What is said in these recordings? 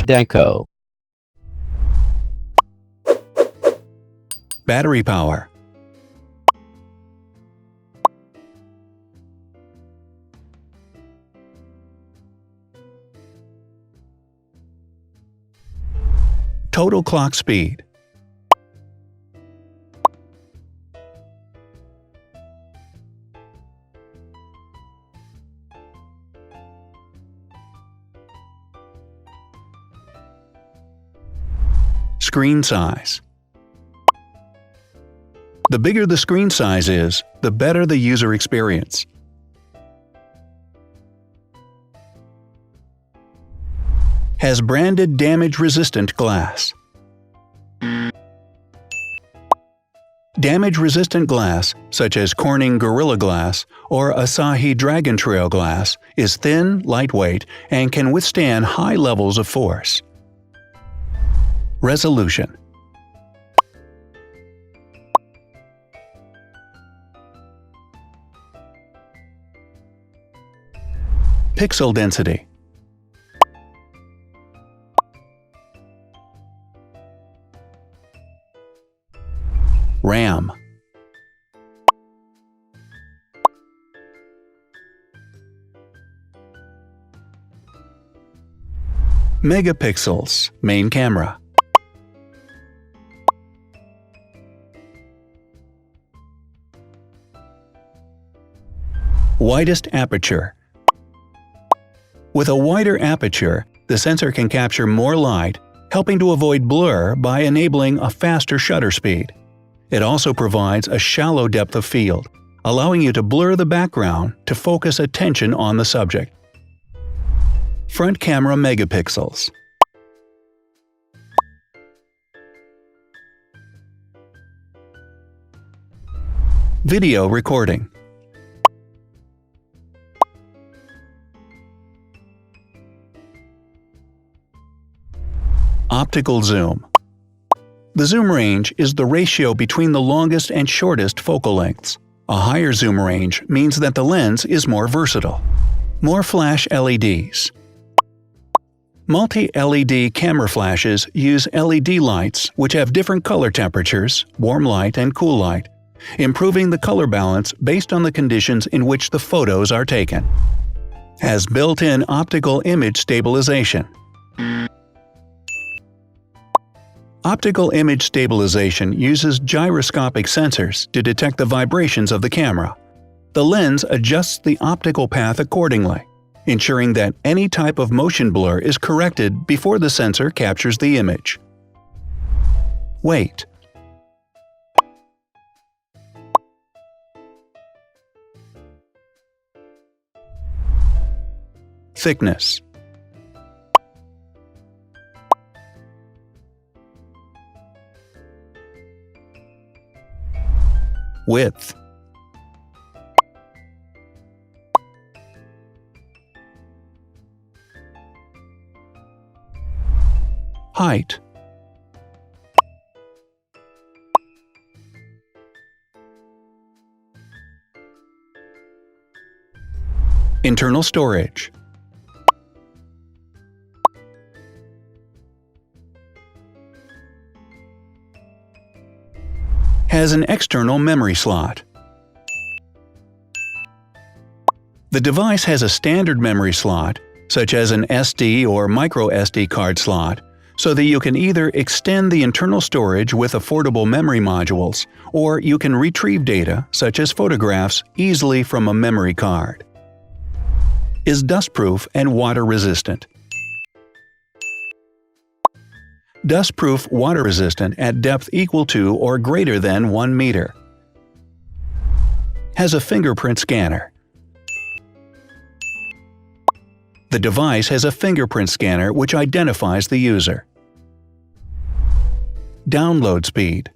Deco. Battery power. Total clock speed. Screen size. The bigger the screen size is, the better the user experience. Has branded damage-resistant glass. Damage-resistant glass, such as Corning Gorilla Glass or Asahi Dragon Trail glass, is thin, lightweight, and can withstand high levels of force. Resolution. Pixel density. RAM. Megapixels, main camera. Widest aperture. With a wider aperture, the sensor can capture more light, helping to avoid blur by enabling a faster shutter speed. It also provides a shallow depth of field, allowing you to blur the background to focus attention on the subject. Front camera megapixels. Video recording. Optical zoom. The zoom range is the ratio between the longest and shortest focal lengths. A higher zoom range means that the lens is more versatile. More flash LEDs. Multi-LED camera flashes use LED lights which have different color temperatures, warm light and cool light, improving the color balance based on the conditions in which the photos are taken. Has built-in optical image stabilization. Optical image stabilization uses gyroscopic sensors to detect the vibrations of the camera. The lens adjusts the optical path accordingly, ensuring that any type of motion blur is corrected before the sensor captures the image. Weight. Thickness. Width. Height. Internal storage. Has an external memory slot. The device has a standard memory slot, such as an SD or micro SD card slot, so that you can either extend the internal storage with affordable memory modules, or you can retrieve data, such as photographs, easily from a memory card. Is dustproof and water-resistant. Dustproof water-resistant at depth equal to or greater than 1 meter. Has a fingerprint scanner. The device has a fingerprint scanner which identifies the user. Download speed.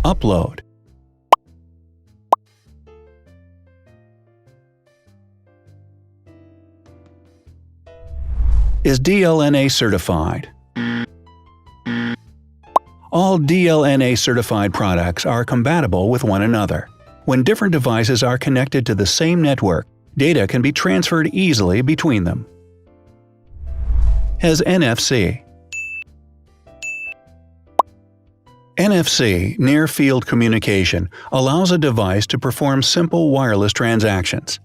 Upload. Is DLNA certified. All DLNA certified products are compatible with one another. When different devices are connected to the same network, data can be transferred easily between them. Has NFC. NFC, Near Field Communication, allows a device to perform simple wireless transactions.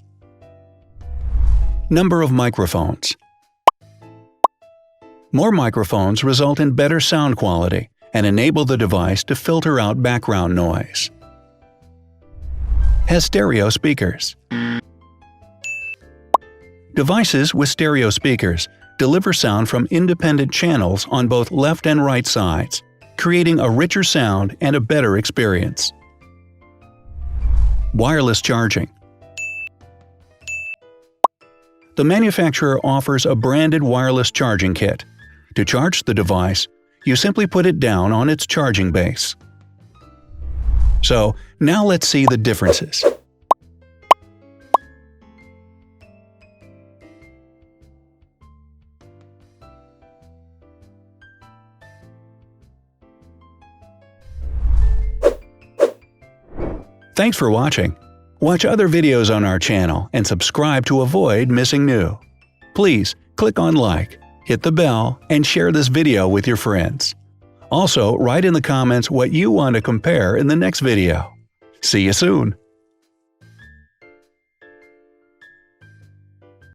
Number of microphones. More microphones result in better sound quality and enable the device to filter out background noise. Has stereo speakers. Devices with stereo speakers deliver sound from independent channels on both left and right sides, creating a richer sound and a better experience. Wireless charging. The manufacturer offers a branded wireless charging kit. To charge the device, you simply put it down on its charging base. So, now let's see the differences. Thanks for watching. Watch other videos on our channel and subscribe to avoid missing new. Please click on like, hit the bell, and share this video with your friends. Also, write in the comments what you want to compare in the next video. See you soon!